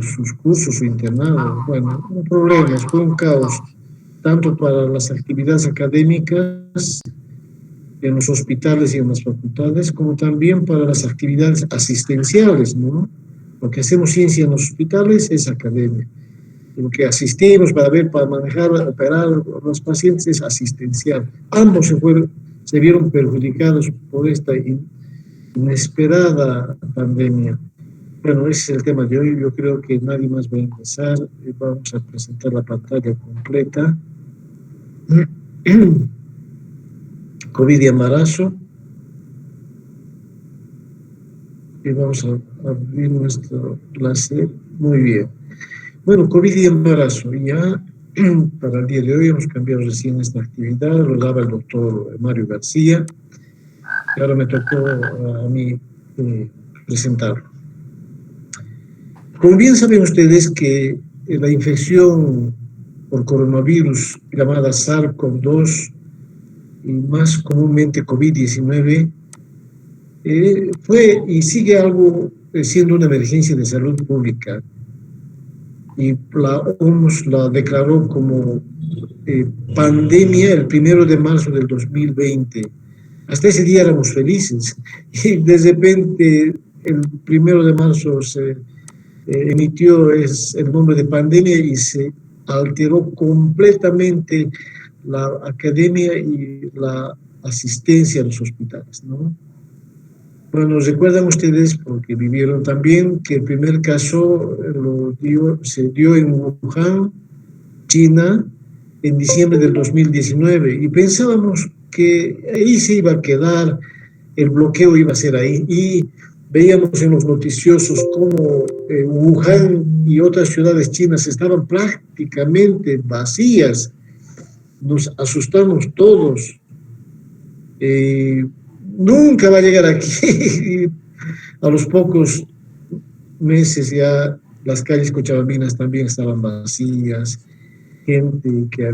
sus cursos, su internado. Bueno, un problema, fue un caos, tanto para las actividades académicas en los hospitales y en las facultades, como también para las actividades asistenciales, ¿no? Lo que hacemos ciencia en los hospitales es academia. Lo que asistimos para ver, para manejar, operar a los pacientes es asistencial. Ambos se vieron perjudicados por esta inesperada pandemia. Bueno, ese es el tema de hoy. Yo creo que nadie más va a ingresar. Vamos a presentar la pantalla completa. COVID y embarazo. Y vamos a abrir nuestro clase. Muy bien. Bueno, COVID y embarazo. Ya para el día de hoy hemos cambiado recién esta actividad. Lo daba el doctor Mario García. Y ahora me tocó a mí presentarlo. Como bien saben ustedes que la infección por coronavirus llamada SARS-CoV-2 y más comúnmente COVID-19 fue y sigue siendo una emergencia de salud pública, y la OMS la declaró como pandemia el 1 de marzo del 2020. Hasta ese día éramos felices y de repente el 1 de marzo se emitió el nombre de pandemia y se alteró completamente la academia y la asistencia a los hospitales, ¿no? Bueno, recuerdan ustedes, porque vivieron también, que el primer caso se dio en Wuhan, China, en diciembre del 2019, y pensábamos que ahí se iba a quedar, el bloqueo iba a ser ahí, y veíamos en los noticiosos cómo Wuhan y otras ciudades chinas estaban prácticamente vacías. Nos asustamos todos. Nunca va a llegar aquí. A los pocos meses ya las calles cochabambinas también estaban vacías. Gente que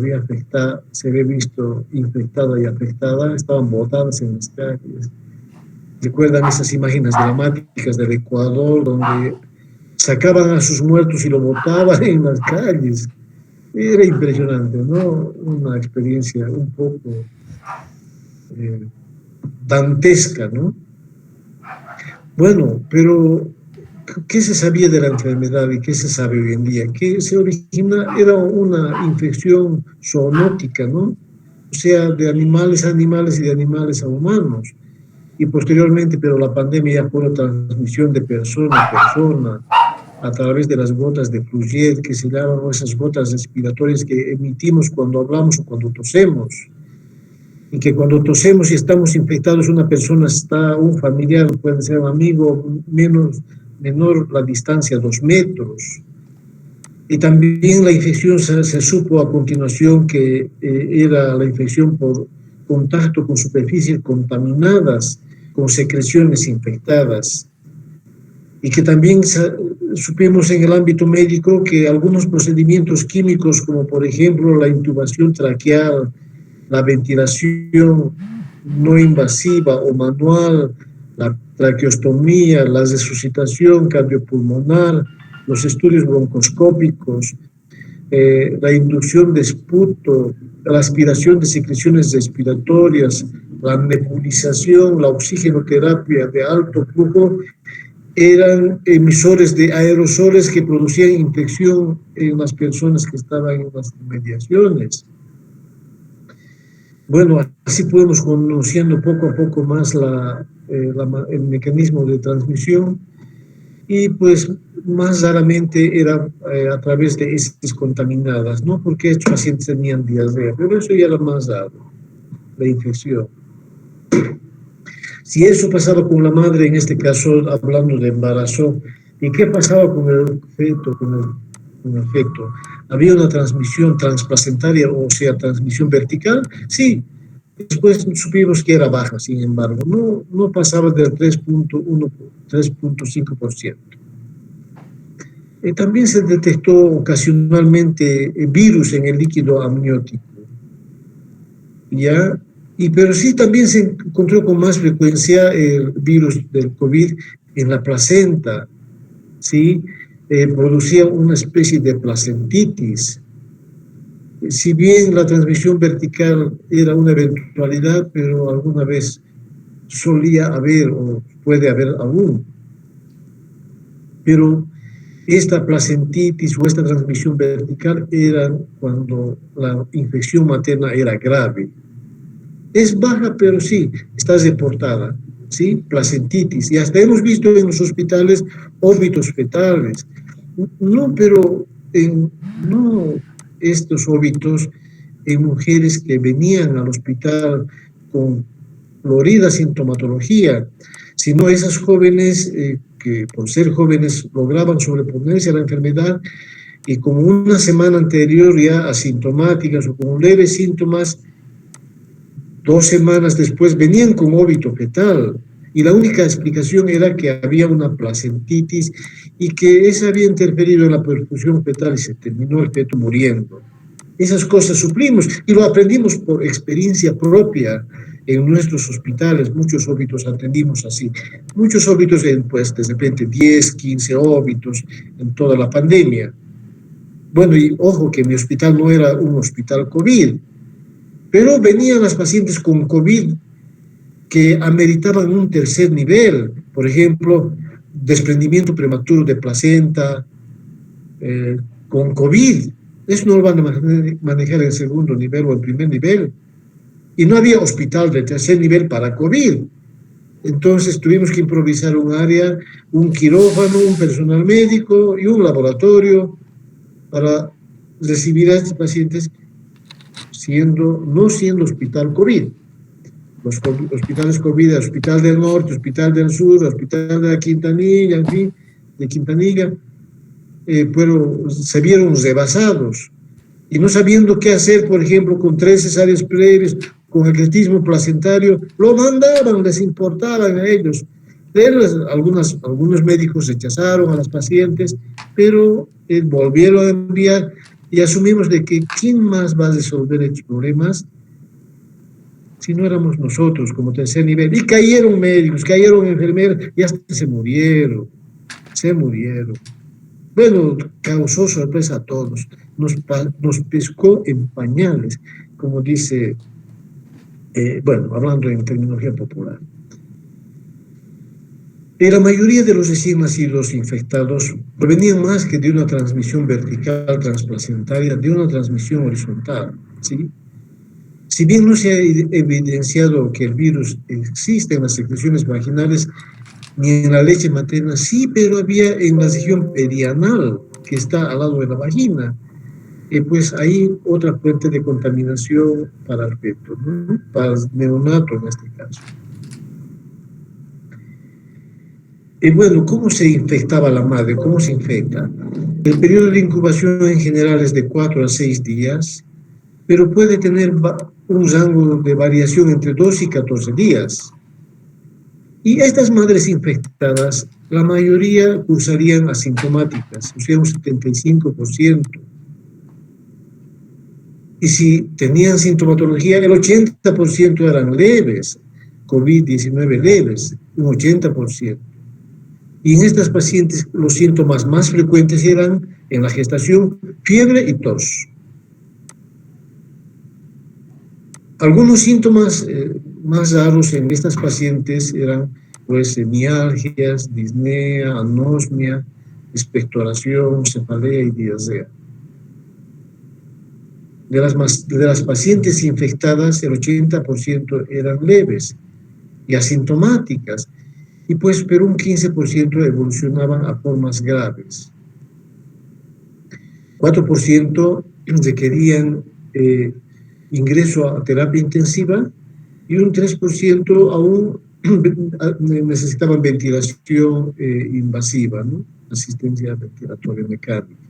se había visto infectada y afectada, estaban botadas en las calles. ¿Recuerdan esas imágenes dramáticas del Ecuador donde sacaban a sus muertos y lo botaban en las calles? Era impresionante, ¿no? Una experiencia un poco dantesca, ¿no? Bueno, pero ¿qué se sabía de la enfermedad y qué se sabe hoy en día? Que se era una infección zoonótica, ¿no? O sea, de animales a animales y de animales a humanos. Y posteriormente, pero la pandemia ya fue la transmisión de persona a persona a través de las gotas de Fluyet, que se llaman esas gotas respiratorias que emitimos cuando hablamos o cuando tosemos. Y que cuando tosemos y estamos infectados, una persona un familiar, puede ser un amigo, menor la distancia, 2 metros. Y también la infección se supo a continuación que era la infección por contacto con superficies contaminadas, con secreciones infectadas. Y que también supimos en el ámbito médico que algunos procedimientos químicos, como por ejemplo la intubación traqueal, la ventilación no invasiva o manual, la traqueostomía, la resucitación cardiopulmonar, los estudios broncoscópicos, la inducción de esputo, la aspiración de secreciones respiratorias, la nebulización, la oxigenoterapia de alto flujo, eran emisores de aerosoles que producían infección en las personas que estaban en las inmediaciones. Bueno, así podemos conociendo poco a poco más el mecanismo de transmisión, y pues más raramente era a través de heces contaminadas, ¿no? Porque estos pacientes tenían diarrea, pero eso ya era más raro, la infección. Si eso pasaba con la madre, en este caso hablando de embarazo, ¿y qué pasaba con el feto, con el feto? ¿Había una transmisión transplacentaria, o sea, transmisión vertical? Sí. Después supimos que era baja, sin embargo, no pasaba del 3.5%. También se detectó ocasionalmente virus en el líquido amniótico, ¿ya? Pero sí también se encontró con más frecuencia el virus del COVID en la placenta, ¿sí? producía una especie de placentitis. Si bien la transmisión vertical era una eventualidad, pero alguna vez solía haber o puede haber aún. Pero esta placentitis o esta transmisión vertical era cuando la infección materna era grave. Es baja, pero sí, está reportada, ¿sí? Placentitis. Y hasta hemos visto en los hospitales óbitos fetales. No, pero no estos óbitos en mujeres que venían al hospital con florida sintomatología, sino esas jóvenes que por ser jóvenes lograban sobreponerse a la enfermedad y como una semana anterior ya asintomáticas o con leves síntomas, 2 semanas después venían con óbito fetal. Y la única explicación era que había una placentitis y que esa había interferido en la perfusión fetal y se terminó el feto muriendo. Esas cosas suplimos y lo aprendimos por experiencia propia en nuestros hospitales. Muchos óbitos atendimos así. Muchos óbitos, pues de repente 10, 15 óbitos en toda la pandemia. Bueno, y ojo que mi hospital no era un hospital COVID, pero venían las pacientes con COVID que ameritaban un tercer nivel, por ejemplo, desprendimiento prematuro de placenta, con COVID. Eso no lo van a manejar en segundo nivel o en primer nivel. Y no había hospital de tercer nivel para COVID. Entonces tuvimos que improvisar un área, un quirófano, un personal médico y un laboratorio para recibir a estos pacientes no siendo hospital COVID. Los hospitales COVID, Hospital del Norte, Hospital del Sur, Hospital de la Quintanilla, en fin, de Quintanilla, pero se vieron rebasados. Y no sabiendo qué hacer, por ejemplo, con 3 cesáreas previas, con eclectismo placentario, lo mandaban, les importaban a ellos. Algunos médicos rechazaron a las pacientes, pero volvieron a enviar y asumimos de que ¿quién más va a resolver estos problemas si no éramos nosotros como tercer nivel? Y cayeron médicos, cayeron enfermeras y hasta se murieron. Bueno, causó sorpresa a todos. Nos pescó en pañales, como dice, bueno, hablando en terminología popular. La mayoría de los recién nacidos infectados provenían más que de una transmisión vertical transplacentaria, de una transmisión horizontal, ¿sí? Si bien no se ha evidenciado que el virus existe en las secreciones vaginales ni en la leche materna, sí, pero había en la región perianal, que está al lado de la vagina, pues hay otra fuente de contaminación para el feto, ¿no? Para el neonato en este caso. Bueno, ¿cómo se infectaba la madre? ¿Cómo se infecta? El periodo de incubación en general es de 4 a 6 días, pero puede tener un rango de variación entre 2 y 14 días. Y estas madres infectadas, la mayoría cursarían asintomáticas, o sea, un 75%. Y si tenían sintomatología, el 80% eran leves, COVID-19 leves, un 80%. Y en estas pacientes los síntomas más frecuentes eran en la gestación fiebre y tos. Algunos síntomas más raros en estas pacientes eran pues mialgias, disnea, anosmia, expectoración, cefalea y diarrea. De las pacientes infectadas, el 80% eran leves y asintomáticas, y pues pero un 15% evolucionaban a formas graves. 4% requerían ingreso a terapia intensiva y un 3% aún necesitaban ventilación invasiva, ¿no? Asistencia ventilatoria mecánica.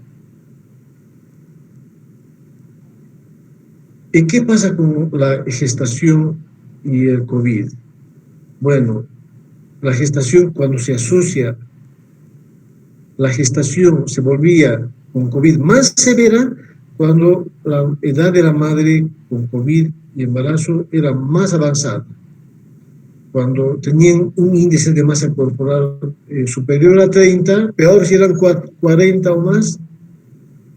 ¿Y qué pasa con la gestación y el COVID? Bueno, la gestación, cuando se asocia, la gestación se volvía con COVID más severa cuando la edad de la madre con COVID y embarazo era más avanzada. cuando tenían un índice de masa corporal superior a 30, peor si eran 40 o más,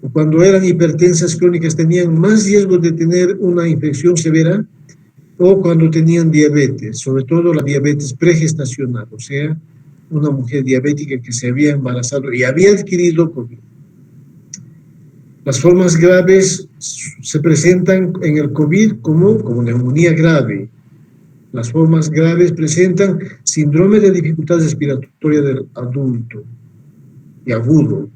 o cuando eran hipertensas crónicas tenían más riesgo de tener una infección severa, o cuando tenían diabetes, sobre todo la diabetes pregestacional, o sea, una mujer diabética que se había embarazado y había adquirido COVID. Las formas graves se presentan en el COVID como neumonía grave. Las formas graves presentan síndrome de dificultad respiratoria del adulto y agudo.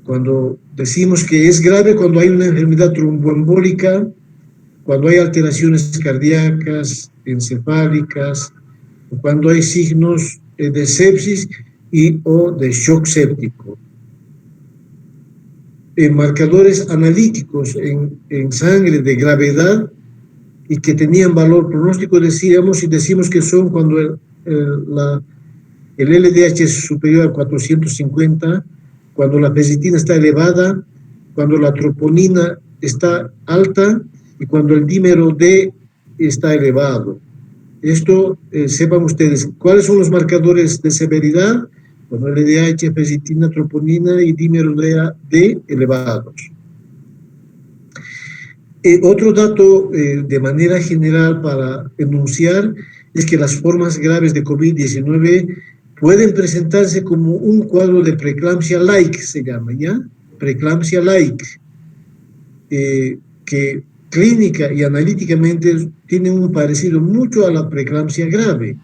Cuando decimos que es grave, cuando hay una enfermedad tromboembólica, cuando hay alteraciones cardíacas, encefálicas, o cuando hay signos de sepsis o de shock séptico. Marcadores analíticos en sangre de gravedad y que tenían valor pronóstico, decimos que son cuando el LDH es superior a 450, cuando la ferritina está elevada, cuando la troponina está alta y cuando el dímero D está elevado. Esto, sepan ustedes, ¿cuáles son los marcadores de severidad? Bueno, LDH, ferritina, troponina y dímero D elevados. Otro dato de manera general para enunciar es que las formas graves de COVID-19 pueden presentarse como un cuadro de preeclampsia-like, se llama, ¿ya? Preeclampsia-like, que clínica y analíticamente tienen un parecido mucho a la preeclampsia grave.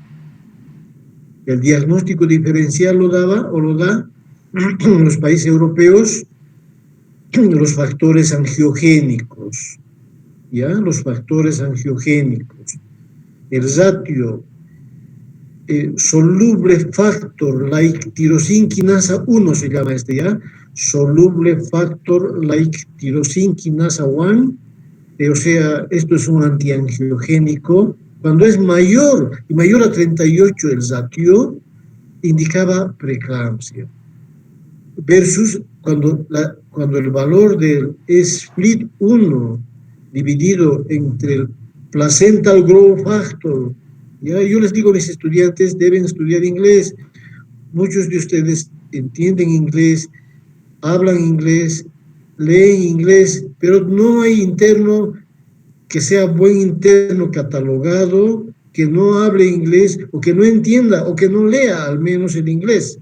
El diagnóstico diferencial lo da en los países europeos los factores angiogénicos, ¿ya? Los factores angiogénicos. El ratio soluble factor like tirosina quinasa 1 se llama ¿ya? Soluble factor like tirosina quinasa 1, o sea, esto es un antiangiogénico. Cuando es mayor a 38 el ratio, indicaba preeclampsia. Versus cuando el valor del split-1 dividido entre el placental growth factor, ¿ya? Yo les digo a mis estudiantes, deben estudiar inglés. Muchos de ustedes entienden inglés, hablan inglés, leen inglés, pero no hay interno que sea buen interno catalogado, que no hable inglés, o que no entienda, o que no lea al menos el inglés.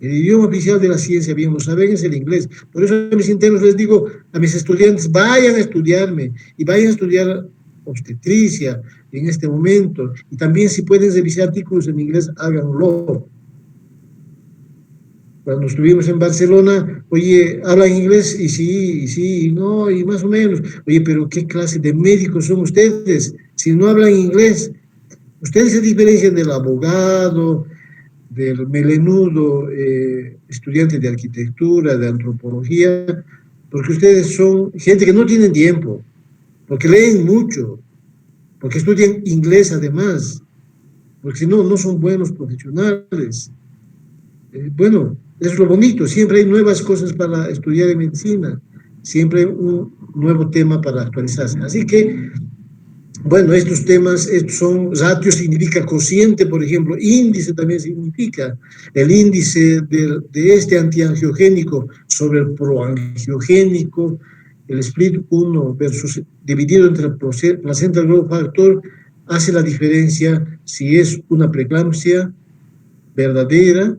El idioma oficial de la ciencia, bien lo saben, es el inglés. Por eso a mis internos les digo, a mis estudiantes, vayan a estudiarme, y vayan a estudiar obstetricia en este momento, y también si pueden revisar artículos en inglés, háganlo. Cuando estuvimos en Barcelona, oye, ¿hablan inglés? Y sí, y no, y más o menos. Oye, pero ¿qué clase de médicos son ustedes si no hablan inglés? Ustedes se diferencian del abogado, del melenudo estudiante de arquitectura, de antropología, porque ustedes son gente que no tienen tiempo, porque leen mucho, porque estudian inglés además, porque si no, no son buenos profesionales. Bueno, es lo bonito, siempre hay nuevas cosas para estudiar en medicina, siempre hay un nuevo tema para actualizarse. Así que, bueno, estos temas, estos son, ratio significa cociente, por ejemplo, índice también significa el índice de este antiangiogénico sobre el proangiogénico, el split 1 versus dividido entre el placental growth factor, hace la diferencia si es una preeclampsia verdadera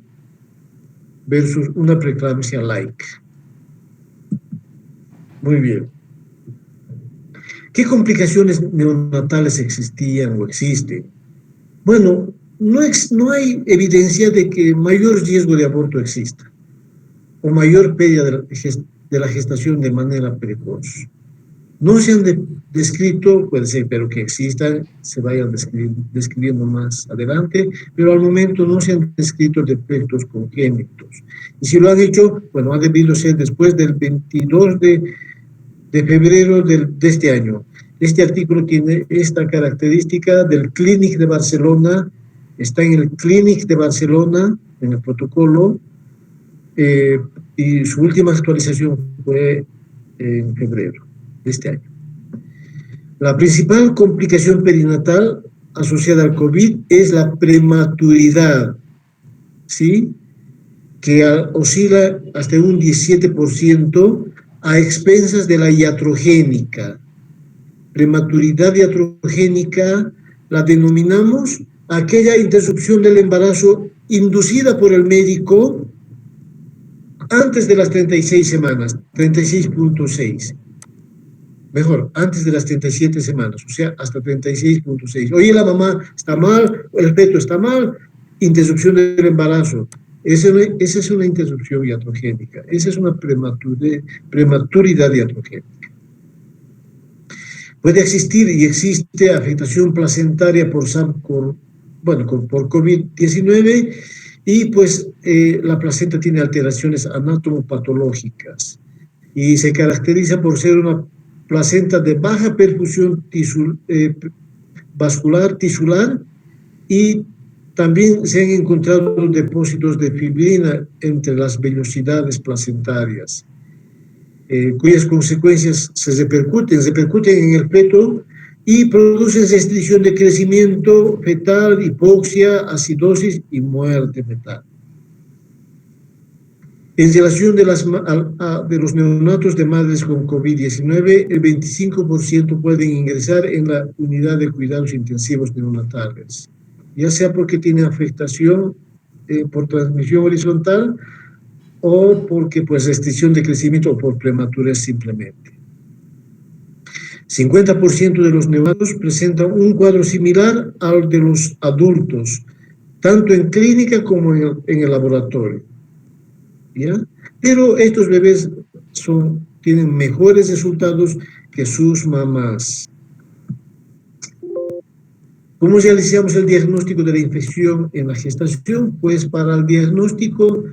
versus una preeclampsia like. Muy bien. ¿Qué complicaciones neonatales existían o existen? Bueno, no hay evidencia de que mayor riesgo de aborto exista o mayor pérdida de la gestación de manera precoz. No se han descrito, puede ser, pero que existan, se vayan describiendo más adelante, pero al momento no se han descrito defectos congénitos. Y si lo han hecho, bueno, ha debido ser después del 22 de febrero de este año. Este artículo tiene esta característica del Clínic de Barcelona, está en el Clínic de Barcelona, en el protocolo, y su última actualización fue en febrero de este año. La principal complicación perinatal asociada al COVID es la prematuridad, ¿sí? Que oscila hasta un 17% a expensas de la iatrogénica. Prematuridad iatrogénica la denominamos aquella interrupción del embarazo inducida por el médico antes de las 36 semanas, 36.6. Mejor, antes de las 37 semanas, o sea, hasta 36.6. Oye, la mamá está mal, el feto está mal, interrupción del embarazo. Esa es una interrupción iatrogénica, esa es una prematuridad iatrogénica. Puede existir y existe afectación placentaria por por COVID-19 y pues la placenta tiene alteraciones anatomopatológicas y se caracteriza por ser una placenta de baja perfusión vascular tisular y también se han encontrado depósitos de fibrina entre las vellosidades placentarias, cuyas consecuencias repercuten en el feto y producen restricción de crecimiento fetal, hipoxia, acidosis y muerte fetal. En relación de los neonatos de madres con COVID-19, el 25% pueden ingresar en la unidad de cuidados intensivos neonatales, ya sea porque tienen afectación por transmisión horizontal o porque pues restricción de crecimiento o por prematurez simplemente. 50% de los neonatos presentan un cuadro similar al de los adultos, tanto en clínica como en el laboratorio. ¿Ya? Pero estos bebés tienen mejores resultados que sus mamás. ¿Cómo realizamos el diagnóstico de la infección en la gestación? Pues para el diagnóstico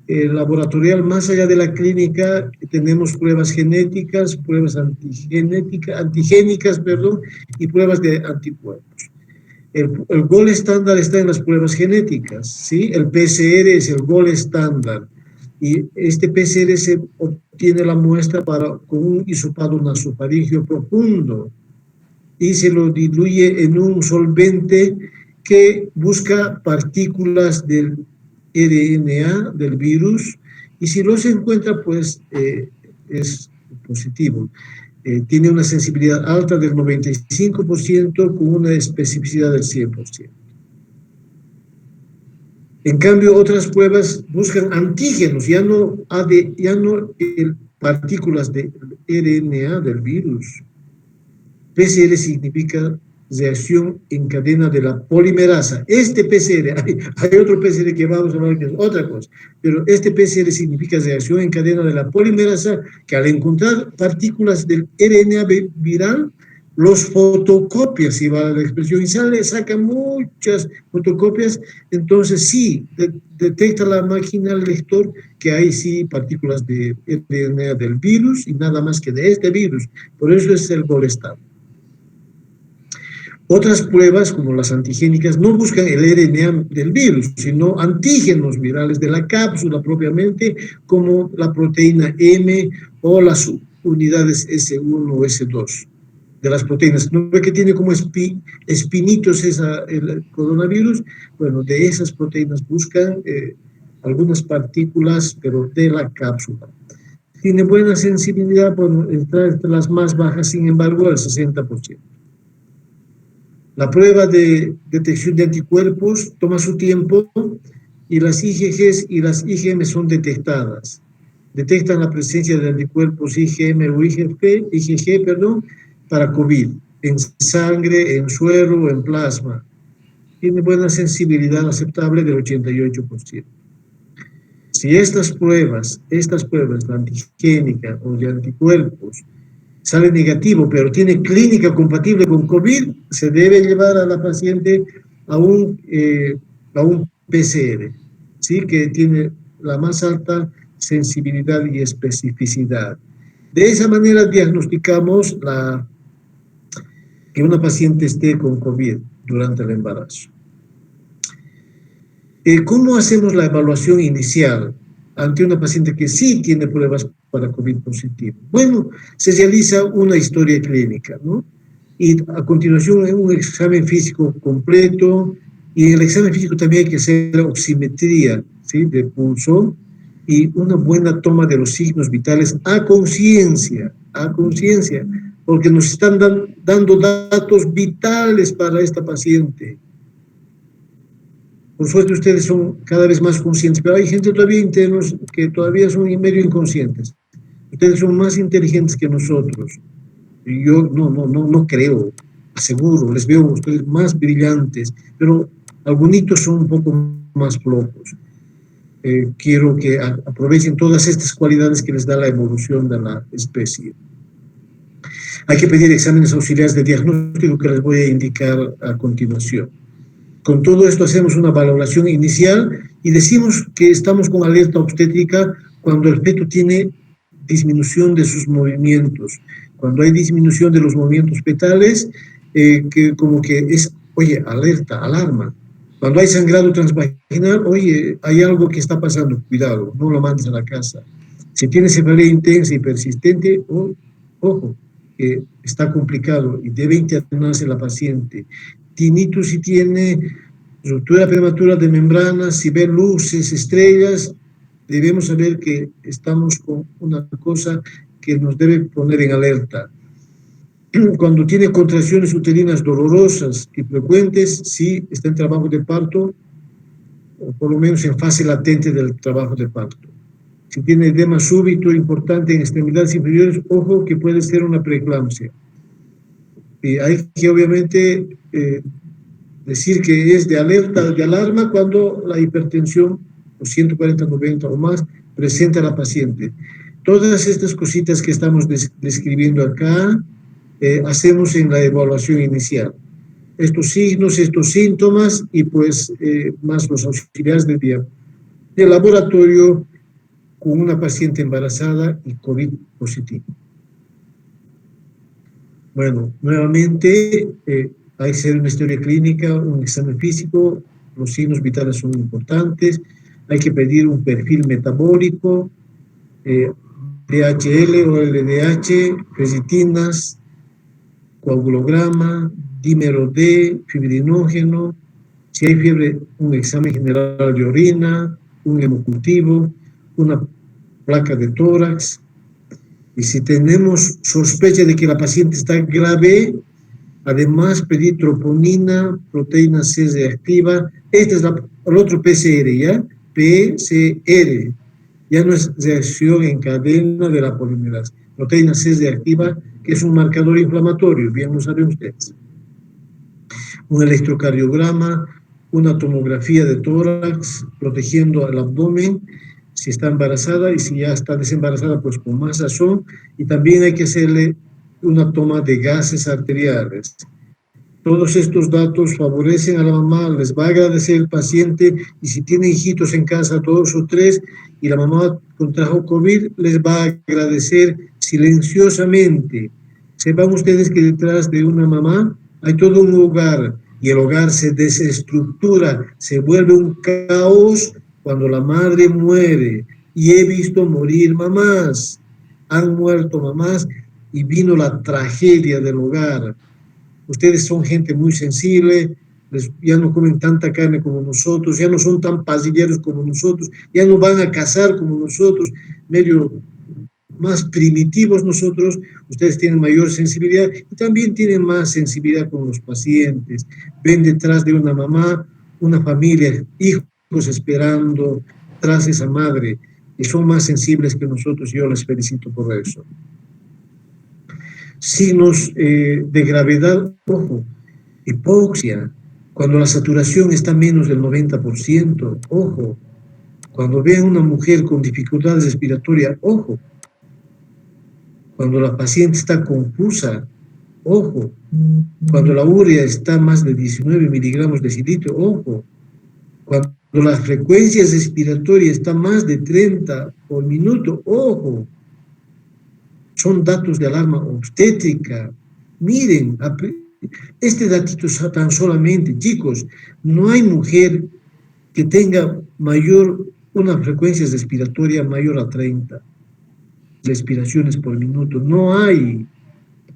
laboratorial, más allá de la clínica, tenemos pruebas genéticas, pruebas antigénicas, y pruebas de anticuerpos. El gol estándar está en las pruebas genéticas, ¿sí? El PCR es el gol estándar. Y este PCR se obtiene la muestra con un hisopado nasofaringeo profundo y se lo diluye en un solvente que busca partículas del RNA del virus y si no se encuentra, pues es positivo. Tiene una sensibilidad alta del 95% con una especificidad del 100%. En cambio, otras pruebas buscan antígenos, ya no partículas de RNA del virus. PCR significa reacción en cadena de la polimerasa. Este PCR, hay otro PCR que vamos a hablar que es otra cosa, pero este PCR significa reacción en cadena de la polimerasa que al encontrar partículas del RNA viral, los fotocopias, si va la expresión, y saca muchas fotocopias, entonces sí, detecta la máquina, el lector, que hay sí partículas de RNA del virus y nada más que de este virus. Por eso es el gol estándar. Otras pruebas, como las antigénicas, no buscan el RNA del virus, sino antígenos virales de la cápsula propiamente, como la proteína M o las unidades S1 o S2 de las proteínas. ¿No ve que tiene como espinitos el coronavirus? Bueno, de esas proteínas buscan algunas partículas, pero de la cápsula. Tiene buena sensibilidad, bueno, entre las más bajas, sin embargo, el 60%. La prueba de detección de anticuerpos toma su tiempo y las IgGs y las IgM son detectadas. Detectan la presencia de anticuerpos IgM o IgG, para COVID, en sangre, en suero o en plasma. Tiene buena sensibilidad aceptable del 88%. Si estas pruebas, la antigénica o de anticuerpos, sale negativo, pero tiene clínica compatible con COVID, se debe llevar a la paciente a un PCR, ¿sí? Que tiene la más alta sensibilidad y especificidad. De esa manera diagnosticamos que una paciente esté con COVID durante el embarazo. ¿Cómo hacemos la evaluación inicial ante una paciente que sí tiene pruebas para COVID positivo? Bueno, se realiza una historia clínica, ¿no? y a continuación un examen físico completo, y en el examen físico también hay que hacer oximetría, ¿sí?, de pulso y una buena toma de los signos vitales a conciencia, porque nos están dando datos vitales para esta paciente. Por suerte ustedes son cada vez más conscientes, pero hay gente todavía internos que todavía son medio inconscientes. Ustedes son más inteligentes que nosotros. Yo no creo, aseguro, les veo a ustedes más brillantes, pero algunos son un poco más flojos. Quiero que aprovechen todas estas cualidades que les da la evolución de la especie. Hay que pedir exámenes auxiliares de diagnóstico que les voy a indicar a continuación. Con todo esto hacemos una valoración inicial y decimos que estamos con alerta obstétrica cuando el feto tiene disminución de sus movimientos. Cuando hay disminución de los movimientos fetales, que como que es, oye, alerta, alarma. Cuando hay sangrado transvaginal, oye, hay algo que está pasando, cuidado, no lo mandes a la casa. Si tiene cefalea intensa y persistente, ojo, que está complicado y debe internarse la paciente. Tinnitus si tiene ruptura prematura de membranas, si ve luces, estrellas, debemos saber que estamos con una cosa que nos debe poner en alerta. Cuando tiene contracciones uterinas dolorosas y frecuentes, sí está en trabajo de parto, o por lo menos en fase latente del trabajo de parto. Si tiene edema súbito importante en extremidades inferiores, ojo que puede ser una preeclampsia. Y hay que obviamente decir que es de alerta, de alarma cuando la hipertensión, o 140/90 o más, presenta a la paciente. Todas estas cositas que estamos describiendo acá, hacemos en la evaluación inicial. Estos signos, estos síntomas y pues más los auxiliares de laboratorio con una paciente embarazada y COVID positivo. Bueno, nuevamente hay que hacer una historia clínica, un examen físico, los signos vitales son importantes, hay que pedir un perfil metabólico, DHL o LDH, ferritinas, coagulograma, dímero D, fibrinógeno, si hay fiebre, un examen general de orina, un hemocultivo, una placa de tórax, y si tenemos sospecha de que la paciente está grave, además pedir troponina, proteína C reactiva, este es el otro PCR, ¿ya? PCR, ya no es reacción en cadena de la polimerasa, proteína C reactiva, que es un marcador inflamatorio, bien lo saben ustedes. Un electrocardiograma, una tomografía de tórax, protegiendo el abdomen, si está embarazada, y si ya está desembarazada, pues con más razón, y también hay que hacerle una toma de gases arteriales. Todos estos datos favorecen a la mamá, les va a agradecer el paciente, y si tiene hijitos en casa, 2 o 3, y la mamá contrajo COVID, les va a agradecer silenciosamente. Sepan ustedes que detrás de una mamá hay todo un hogar, y el hogar se desestructura, se vuelve un caos cuando la madre muere. Y he visto morir mamás, han muerto mamás, y vino la tragedia del hogar. Ustedes son gente muy sensible, ya no comen tanta carne como nosotros, ya no son tan pasilleros como nosotros, ya no van a cazar como nosotros, medio más primitivos nosotros. Ustedes tienen mayor sensibilidad y también tienen más sensibilidad con los pacientes. Ven detrás de una mamá, una familia, hijos esperando tras esa madre, y son más sensibles que nosotros, y yo les felicito por eso. Signos de gravedad, ojo, hipoxia, cuando la saturación está menos del 90%, ojo, cuando vean una mujer con dificultades respiratorias, ojo, cuando la paciente está confusa, ojo, cuando la urea está más de 19 miligramos de cilitro, ojo, cuando la frecuencia respiratoria está más de 30 por minuto, ojo. Son datos de alarma obstétrica. Miren, este datito tan solamente, chicos, no hay mujer que tenga una frecuencia respiratoria mayor a 30 respiraciones por minuto. No hay.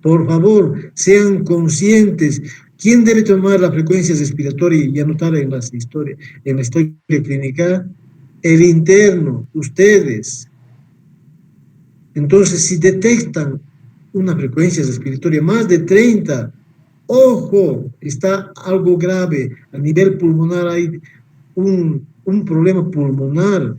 Por favor, sean conscientes. ¿Quién debe tomar la frecuencia respiratoria y anotarla en en la historia clínica? El interno, ustedes. Entonces, si detectan una frecuencia respiratoria más de 30, ojo, está algo grave. A nivel pulmonar hay un problema pulmonar.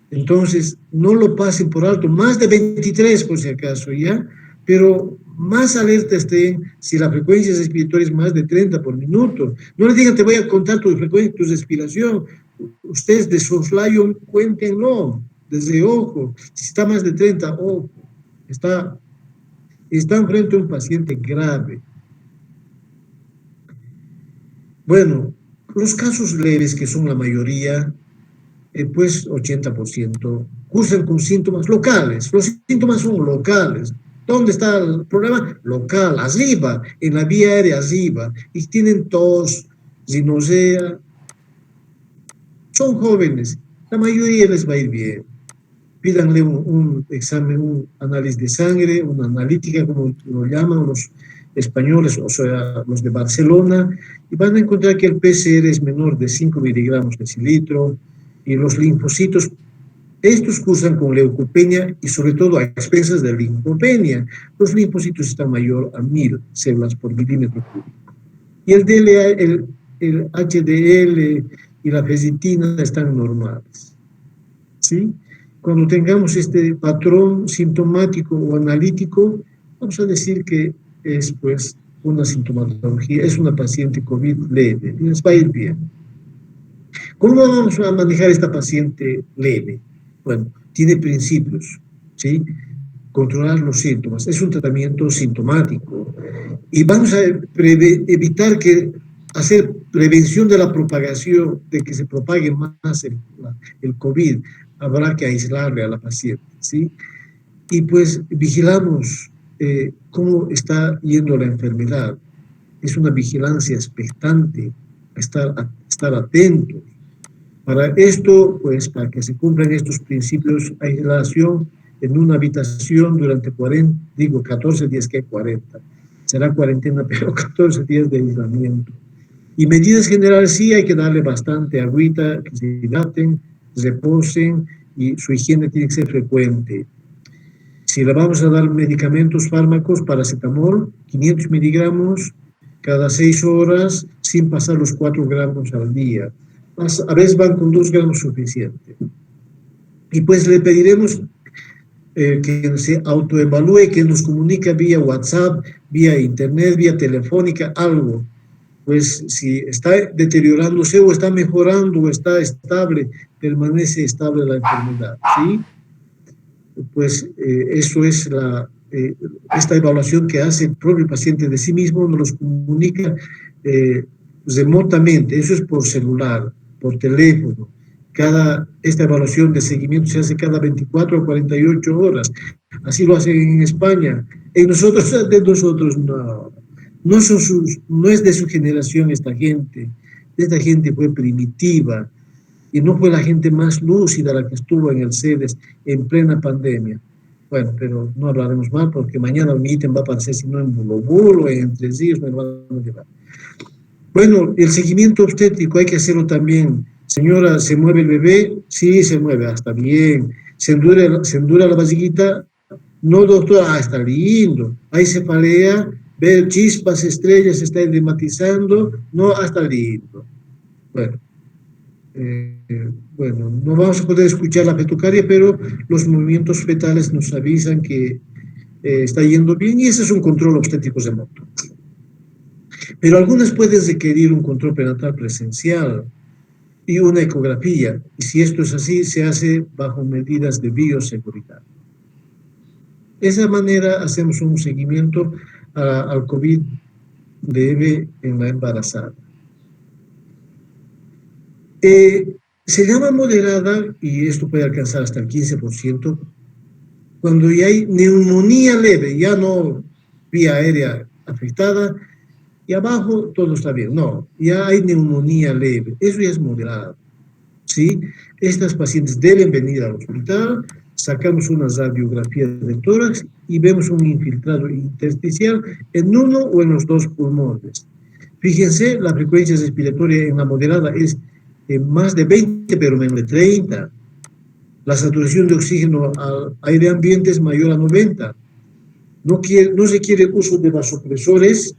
Entonces, no lo pasen por alto. Más de 23, por si acaso, ¿ya? Pero más alerta estén si la frecuencia respiratoria es más de 30 por minuto. No le digan, te voy a contar tu frecuencia, tu respiración. Ustedes de soslayo, cuéntenlo, desde ojo. Si está más de 30, ojo, están frente a un paciente grave. Bueno, los casos leves, que son la mayoría, pues 80%, cursan con síntomas locales. Los síntomas son locales. ¿Dónde está el problema? Local, arriba, en la vía aérea arriba. Y tienen tos, rinosea. Son jóvenes. La mayoría les va a ir bien. Pídanle un examen, un análisis de sangre, una analítica, como lo llaman los españoles, o sea, los de Barcelona, y van a encontrar que el PCR es menor de 5 miligramos de cilitro, y los linfocitos, estos cursan con leucopenia y sobre todo a expensas de linfopenia. Los linfocitos están mayor a 1000 células por milímetro cúbico. Y el DLA, el HDL y la ferritina están normales. ¿Sí? Cuando tengamos este patrón sintomático o analítico, vamos a decir que es pues una sintomatología, es una paciente COVID leve, les va a ir bien. ¿Cómo vamos a manejar esta paciente leve? Bueno, tiene principios, ¿sí? Controlar los síntomas, es un tratamiento sintomático y vamos a evitar hacer prevención de la propagación, de que se propague más el COVID, habrá que aislarle a la paciente, ¿sí? Y pues vigilamos cómo está yendo la enfermedad. Es una vigilancia expectante, estar atento. Para esto, pues, para que se cumplan estos principios, aislación en una habitación durante 14 días, que hay 40. Será cuarentena, pero 14 días de aislamiento. Y medidas generales, sí hay que darle bastante agüita, que se hidraten, reposen, y su higiene tiene que ser frecuente. Si le vamos a dar medicamentos, fármacos, paracetamol, 500 miligramos cada 6 horas, sin pasar los 4 gramos al día. A veces van con 2 gramos suficiente. Y pues le pediremos que se autoevalúe, que nos comunique vía WhatsApp, vía internet, vía telefónica, algo. Pues si está deteriorándose o está mejorando o está estable, permanece estable la enfermedad, ¿sí? Pues eso es esta evaluación que hace el propio paciente de sí mismo, nos los comunica remotamente, eso es por celular, por teléfono. Esta evaluación de seguimiento se hace cada 24 o 48 horas. Así lo hacen en España. De nosotros no. No es de su generación esta gente. Esta gente fue primitiva y no fue la gente más lúcida la que estuvo en el CEDES en plena pandemia. Bueno, pero no hablaremos mal porque mañana mi ítem va a aparecer, si no en Bulo, en Tres Ríos, me lo van a llevar. Bueno, el seguimiento obstétrico hay que hacerlo también. Señora, ¿se mueve el bebé? Sí, se mueve, hasta bien. ¿Se endura la vasiguita? No, doctora, está lindo. Hay cefalea, ve chispas, estrellas, se está endematizando. No, hasta lindo. Bueno, no vamos a poder escuchar la fetucaria, pero los movimientos fetales nos avisan que está yendo bien y ese es un control obstétrico remoto. Pero algunas pueden requerir un control prenatal presencial y una ecografía. Y si esto es así, se hace bajo medidas de bioseguridad. De esa manera hacemos un seguimiento al COVID leve en la embarazada. Se llama moderada, y esto puede alcanzar hasta el 15%, cuando ya hay neumonía leve, ya no vía aérea afectada, y abajo todo está bien. No, ya hay neumonía leve, eso ya es moderado, ¿sí? Estas pacientes deben venir al hospital, sacamos una radiografía del tórax y vemos un infiltrado intersticial en uno o en los dos pulmones. Fíjense, la frecuencia respiratoria en la moderada es más de 20, pero menos de 30. La saturación de oxígeno al aire ambiente es mayor a 90. No se quiere uso de vasopresores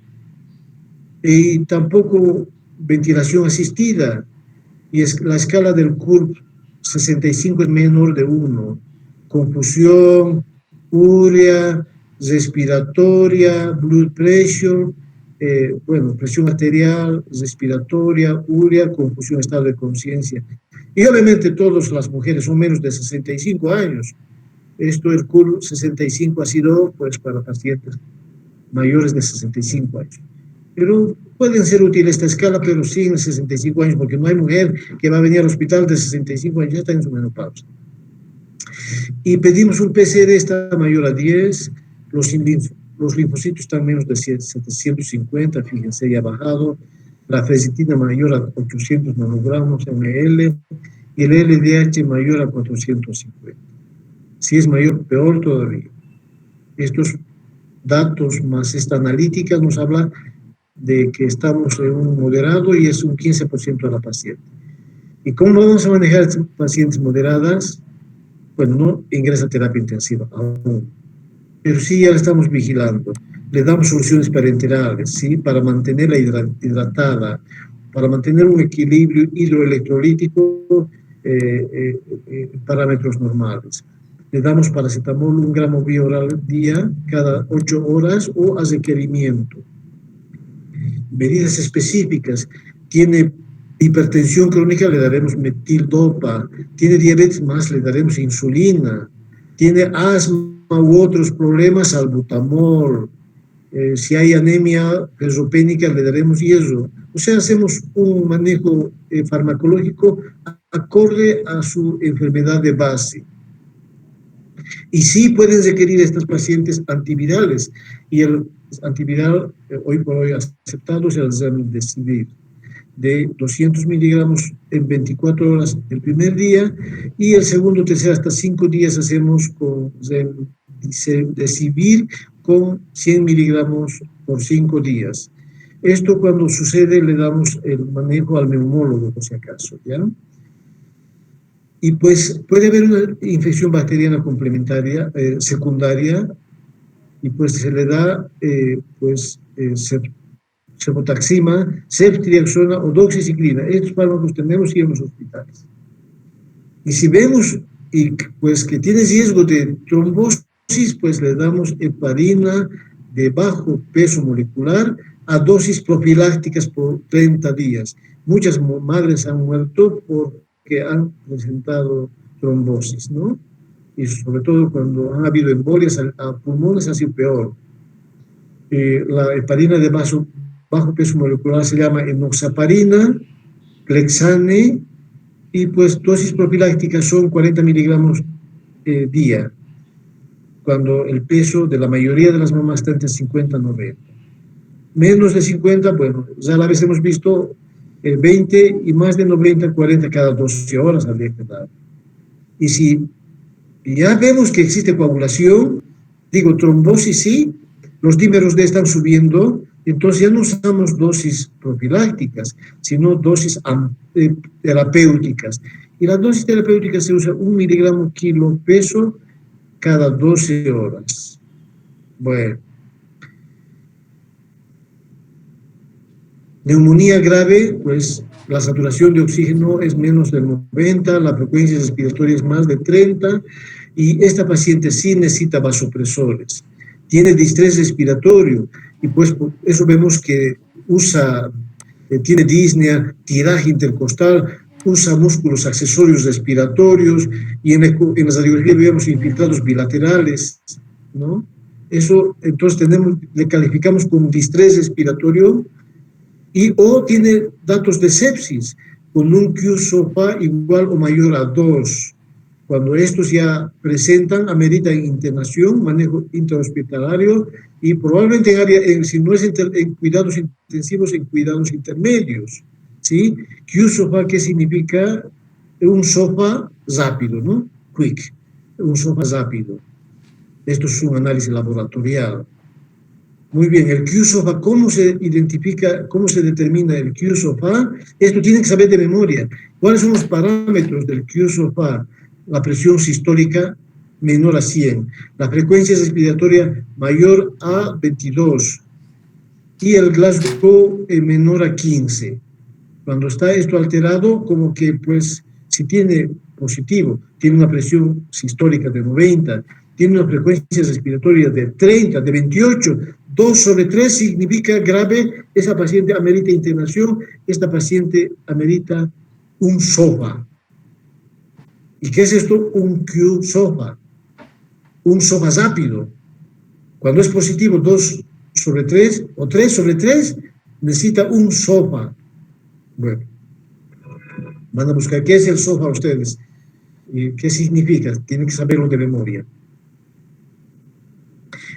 y tampoco ventilación asistida. Y la escala del CURB 65 es menor de 1. Confusión, urea, respiratoria, blood pressure, presión arterial, respiratoria, urea, confusión, estado de conciencia. Y obviamente todas las mujeres son menos de 65 años. Esto, el CURB 65 ha sido pues para pacientes mayores de 65 años. Pero pueden ser útiles esta escala, pero sin 65 años, porque no hay mujer que va a venir al hospital de 65 años, ya está en su menopausia. Y pedimos un PCR, está mayor a 10, los linfocitos están menos de 750, fíjense, ya ha bajado, la ferritina mayor a 800 nanogramos ml, y el LDH mayor a 450. Si es mayor, peor todavía. Estos datos más esta analítica nos habla de que estamos en un moderado y es un 15% a la paciente. ¿Y cómo vamos a manejar pacientes moderadas? Bueno, no ingresa a terapia intensiva aún, pero sí ya la estamos vigilando. Le damos soluciones parenterales, ¿sí? Para mantenerla hidratada, para mantener un equilibrio hidroelectrolítico parámetros normales. Le damos paracetamol 1 gramo vía oral al día cada 8 horas o a requerimiento. Medidas específicas. Tiene hipertensión crónica, le daremos metildopa. Tiene diabetes más, le daremos insulina. Tiene asma u otros problemas, salbutamol. Si hay anemia ferropénica, le daremos hierro. O sea, hacemos un manejo farmacológico acorde a su enfermedad de base. Y sí pueden requerir estas pacientes antivirales. Y el antiviral, hoy por hoy aceptado, es el remdesivir, de 200 miligramos en 24 horas el primer día, y el segundo, tercer, hasta 5 días hacemos con remdesivir con 100 miligramos por 5 días. Esto cuando sucede le damos el manejo al neumólogo, por si acaso, ¿ya? Y pues puede haber una infección bacteriana complementaria, secundaria, y pues se le da cefotaxima, ceftriaxona o doxiciclina. Estos fármacos tenemos que ir a los hospitales. Y si vemos pues, que tiene riesgo de trombosis, pues le damos heparina de bajo peso molecular a dosis profilácticas por 30 días. Muchas madres han muerto porque han presentado trombosis, ¿no? Y sobre todo cuando han habido embolias a pulmones ha sido peor. La heparina de bajo peso molecular se llama enoxaparina, Clexane, y pues dosis profilácticas son 40 miligramos día, cuando el peso de la mayoría de las mamás está entre 50 y 90. Menos de 50, bueno, ya la vez hemos visto 20 y más de 90, 40 cada 12 horas habría que dar. Y si ya vemos que existe coagulación, digo, trombosis sí, los dímeros D están subiendo, entonces ya no usamos dosis profilácticas, sino dosis terapéuticas. Y la dosis terapéutica se usa 1 miligramo kilo peso cada 12 horas. Bueno. Neumonía grave, pues la saturación de oxígeno es menos del 90, la frecuencia respiratoria es más de 30, y esta paciente sí necesita vasopresores. Tiene distrés respiratorio, y pues por eso vemos que tiene disnea, tiraje intercostal, usa músculos accesorios respiratorios, y en la radiografía vemos infiltrados bilaterales, ¿no? Eso, entonces le calificamos como distrés respiratorio, o tiene datos de sepsis, con un Q-SOFA igual o mayor a 2. Cuando estos ya presentan, ameritan internación, manejo intrahospitalario, y probablemente si no es en cuidados intensivos, en cuidados intermedios, ¿sí? Q-SOFA, ¿qué significa? Un SOFA rápido, ¿no? Quick. un SOFA rápido. Esto es un análisis laboratorial. Muy bien, el Q-SOFA, ¿cómo se identifica, cómo se determina el Q-SOFA? Esto tienen que saber de memoria. ¿Cuáles son los parámetros del Q-SOFA? La presión sistólica menor a 100, la frecuencia respiratoria mayor a 22 y el Glasgow menor a 15. Cuando está esto alterado, como que pues si tiene positivo, tiene una presión sistólica de 90, tiene una frecuencia respiratoria de 30, de 28, 2/3 significa grave, esa paciente amerita internación, esta paciente amerita un SOFA. ¿Y qué es esto? Un Q-SOFA, un SOFA rápido. Cuando es positivo 2/3 o 3/3, necesita un SOFA. Bueno, van a buscar qué es el SOFA ustedes. ¿Qué significa? Tienen que saberlo de memoria.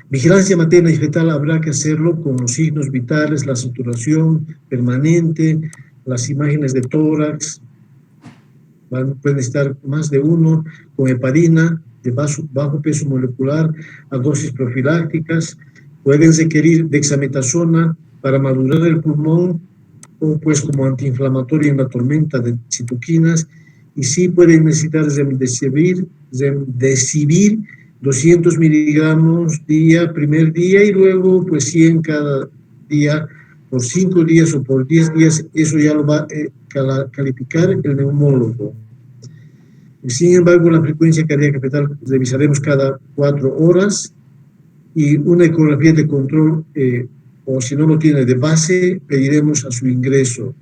Vigilancia materna y fetal habrá que hacerlo con los signos vitales, la saturación permanente, las imágenes de tórax, pueden estar más de uno, con heparina de bajo peso molecular a dosis profilácticas, pueden requerir dexametasona para madurar el pulmón o pues como antiinflamatorio en la tormenta de citoquinas, y sí pueden necesitar remdesivir 200 miligramos día, primer día, y luego pues 100 cada día por 5 días o por 10 días, eso ya lo va a calificar el neumólogo. Sin embargo, la frecuencia cardíaca fetal revisaremos cada 4 horas y una ecografía de control, o si no lo tiene de base, pediremos a su ingreso.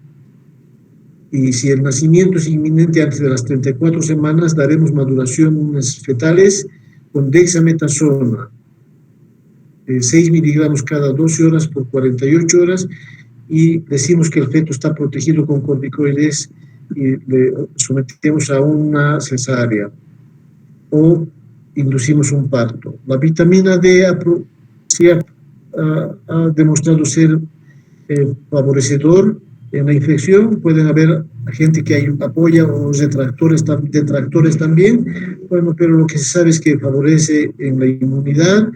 Y si el nacimiento es inminente antes de las 34 semanas, daremos maduraciones fetales con dexametasona, 6 miligramos cada 12 horas por 48 horas, y decimos que el feto está protegido con corticoides y le sometemos a una cesárea o inducimos un parto. La vitamina D sí ha demostrado ser favorecedor en la infección. Pueden haber gente que apoya o detractores también, bueno, pero lo que se sabe es que favorece en la inmunidad,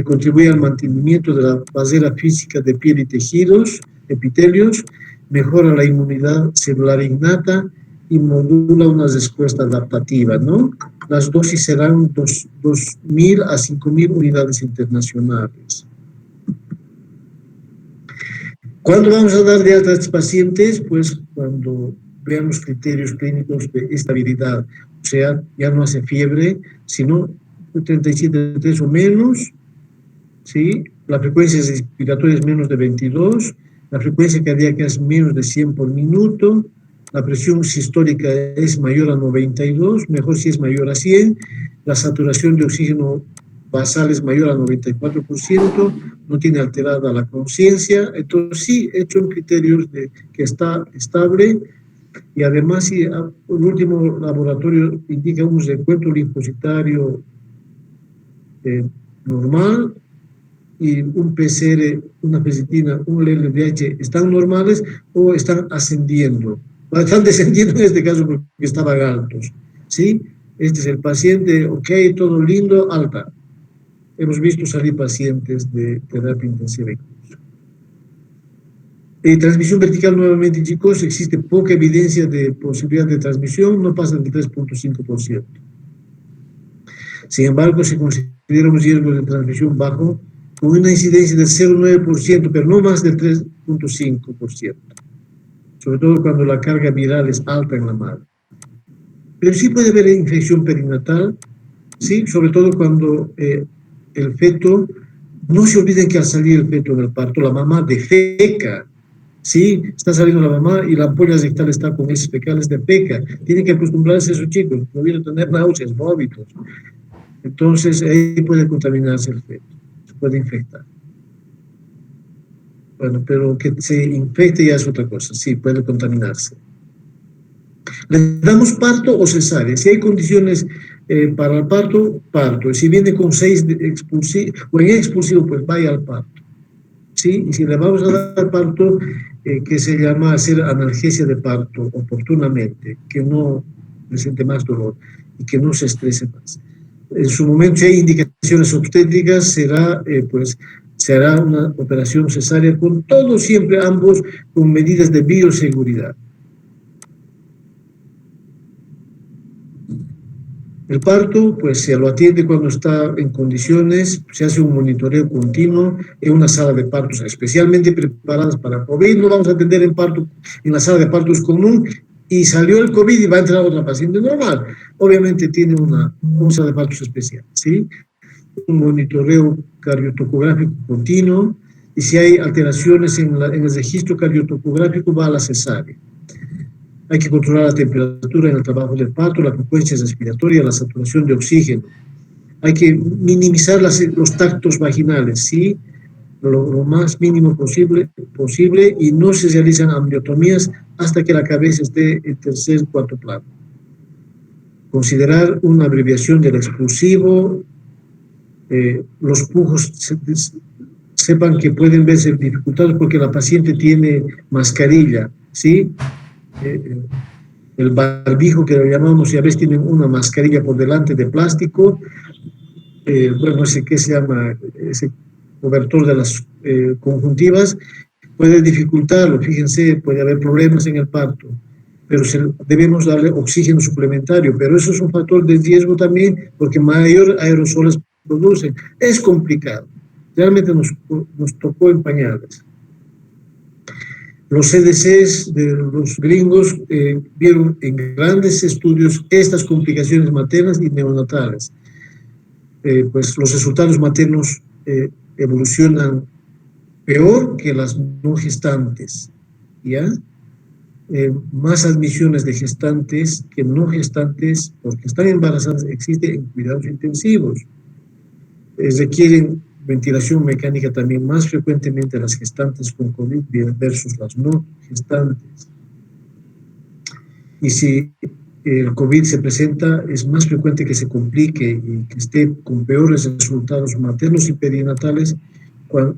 contribuye al mantenimiento de la barrera física de piel y tejidos, epitelios, mejora la inmunidad celular innata y modula una respuesta adaptativa, ¿no? Las dosis serán 2.000 a 5.000 unidades internacionales. ¿Cuándo vamos a dar de alta a estos pacientes? Pues cuando vean los criterios clínicos de estabilidad, o sea, ya no hace fiebre, sino 37,3 o menos, ¿sí? La frecuencia respiratoria es menos de 22, la frecuencia cardíaca es menos de 100 por minuto, la presión sistólica es mayor a 92, mejor si es mayor a 100, la saturación de oxígeno basal es mayor a 94%, no tiene alterada la conciencia. Entonces sí, hecho un criterio de que está estable, y además si el último laboratorio indica un recuento linfocitario normal, y un PCR, una ferritina, un LDH están normales o están ascendiendo. Están descendiendo en este caso porque estaban altos, ¿sí? Este es el paciente, ok, todo lindo, alta. Hemos visto salir pacientes de terapia intensiva incluso. Transmisión vertical nuevamente, chicos, existe poca evidencia de posibilidad de transmisión, no pasa del 3,5%. Sin embargo, se considera un riesgo de transmisión bajo, con una incidencia del 0,9%, pero no más del 3,5%. Sobre todo cuando la carga viral es alta en la madre. Pero sí puede haber infección perinatal, ¿sí? Sobre todo cuando el feto, no se olviden que al salir el feto del parto, la mamá defeca, ¿sí? Está saliendo la mamá y la ampolla rectal está con heces fecales de feca. Tienen que acostumbrarse a esos chicos, no vienen a tener náuseas, vómitos. Entonces ahí puede contaminarse el feto, se puede infectar. Bueno, pero que se infecte ya es otra cosa, sí, puede contaminarse. ¿Le damos parto o cesárea? Si hay condiciones para el parto, parto. Si viene con 6 expulsivo, o en expulsivo, pues vaya al parto, ¿sí? Y si le vamos a dar parto, que se llama hacer analgesia de parto oportunamente, que no presente más dolor y que no se estrese más. En su momento, si hay indicaciones obstétricas, se hará una operación cesárea con todos, siempre ambos, con medidas de bioseguridad. El parto, pues se lo atiende cuando está en condiciones, se hace un monitoreo continuo en una sala de partos especialmente preparadas para COVID. No vamos a atender en parto, en la sala de partos común, y salió el COVID y va a entrar otra paciente normal. Obviamente tiene una sala de partos especial, ¿sí? Un monitoreo cardiotocográfico continuo, y si hay alteraciones en el registro cardiotocográfico, va a la cesárea. Hay que controlar la temperatura en el trabajo del parto, la frecuencia respiratoria, la saturación de oxígeno. Hay que minimizar los tactos vaginales, ¿sí? Lo más mínimo posible, y no se realizan amniotomías hasta que la cabeza esté en tercer, cuarto plano. Considerar una abreviación del expulsivo. Los pujos sepan que pueden verse dificultados porque la paciente tiene mascarilla, ¿sí? El barbijo que lo llamamos, y a veces tienen una mascarilla por delante de plástico, bueno, ese que se llama, ese cobertor de las conjuntivas, puede dificultarlo. Fíjense, puede haber problemas en el parto, pero debemos darle oxígeno suplementario, pero eso es un factor de riesgo también, porque mayor aerosoles producen. Es complicado, realmente nos tocó en pañales. Los CDCs de los gringos vieron en grandes estudios estas complicaciones maternas y neonatales. Pues los resultados maternos evolucionan peor que las no gestantes, ¿ya? Más admisiones de gestantes que no gestantes, porque están embarazadas, existen en cuidados intensivos. Requieren ventilación mecánica también más frecuentemente las gestantes con COVID versus las no gestantes. Y si el COVID se presenta, es más frecuente que se complique y que esté con peores resultados maternos y perinatales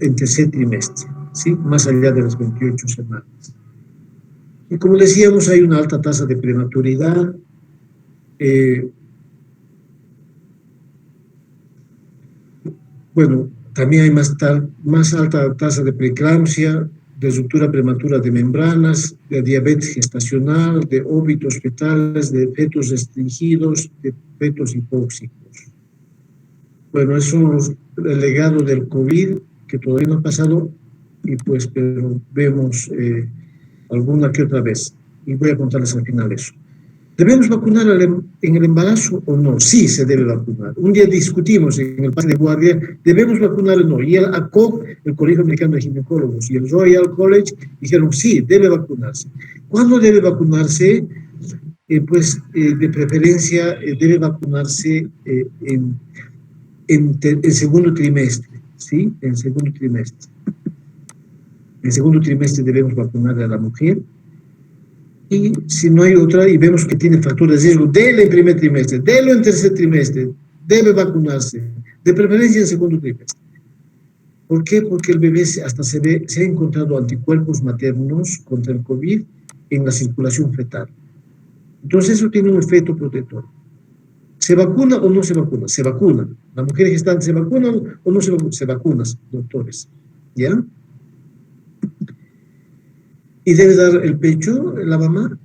en tercer trimestre, ¿sí? Más allá de las 28 semanas. Y como decíamos, hay una alta tasa de prematuridad. Bueno, también hay más alta tasa de preeclampsia, de ruptura prematura de membranas, de diabetes gestacional, de óbitos fetales, de fetos restringidos, de fetos hipóxicos. Bueno, eso es el legado del COVID, que todavía no ha pasado, y pues, pero vemos alguna que otra vez. Y voy a contarles al final eso. ¿Debemos vacunar en el embarazo o no? Sí, se debe vacunar. Un día discutimos en el pase de guardia, ¿debemos vacunar o no? Y el ACOG, el Colegio Americano de Ginecólogos, y el Royal College dijeron, sí, debe vacunarse. ¿Cuándo debe vacunarse? De preferencia, debe vacunarse en segundo trimestre, ¿sí? En segundo trimestre. En segundo trimestre debemos vacunar a la mujer. Y si no hay otra y vemos que tiene factores de riesgo, déle en primer trimestre, délo en tercer trimestre, debe vacunarse, de preferencia en segundo trimestre. ¿Por qué? Porque el bebé se ha encontrado anticuerpos maternos contra el COVID en la circulación fetal. Entonces eso tiene un efecto protector. ¿Se vacuna o no se vacuna? Se vacuna. ¿La mujer gestante se vacuna o no se vacuna? Se vacuna, doctores. ¿Ya? ¿Y debe dar el pecho la mamá?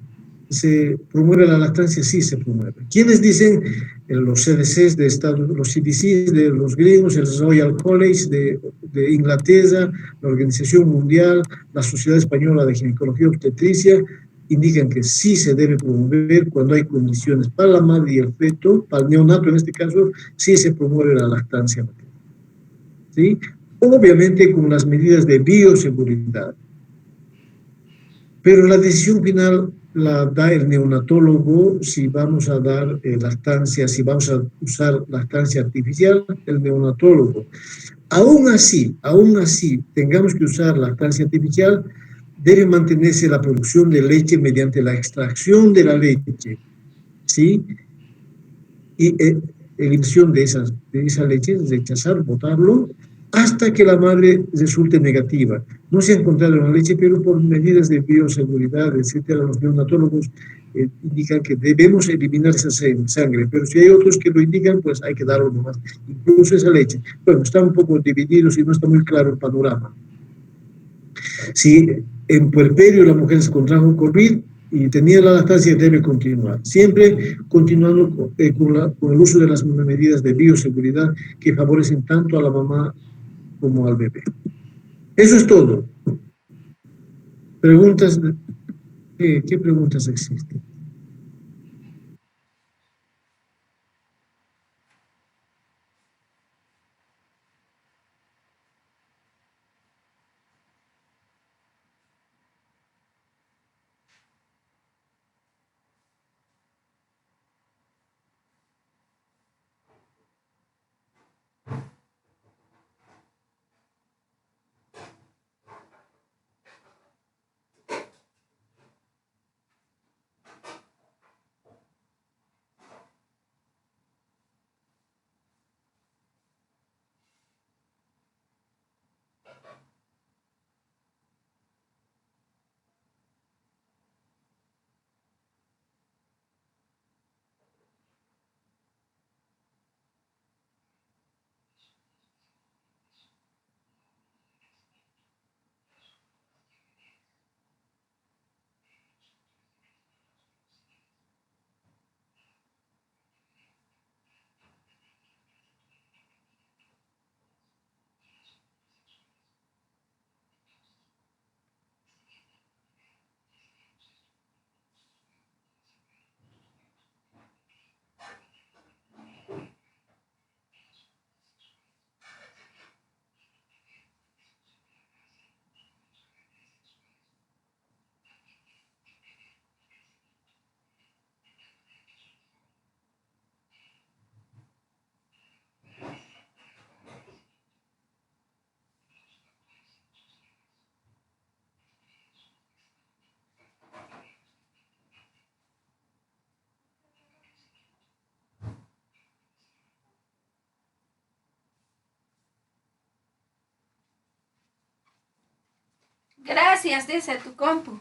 ¿Se promueve la lactancia? Sí, se promueve. ¿Quiénes dicen? Los CDCs de Estados, los CDCs de los gringos, el Royal College de Inglaterra, la Organización Mundial, la Sociedad Española de Ginecología y Obstetricia, indican que sí se debe promover cuando hay condiciones para la madre y el feto, para el neonato en este caso, sí se promueve la lactancia materna. ¿Sí? Obviamente con las medidas de bioseguridad. Pero la decisión final la da el neonatólogo, si vamos a dar lactancia, si vamos a usar lactancia artificial, el neonatólogo. Aún así, tengamos que usar lactancia artificial, debe mantenerse la producción de leche mediante la extracción de la leche, ¿sí? Y eliminación de esa leche, rechazar, botarlo, hasta que la madre resulte negativa. No se ha encontrado en la leche, pero por medidas de bioseguridad, etcétera, los neonatólogos indican que debemos eliminar esa sangre, pero si hay otros que lo indican, pues hay que darlo nomás, incluso esa leche. Bueno, están un poco divididos y no está muy claro el panorama. Si en puerperio la mujer se contrajo COVID y tenía la lactancia, debe continuar. Siempre continuando con el uso de las medidas de bioseguridad que favorecen tanto a la mamá como al bebé. Eso es todo. Preguntas, ¿qué preguntas existen? Gracias, dice tu compu.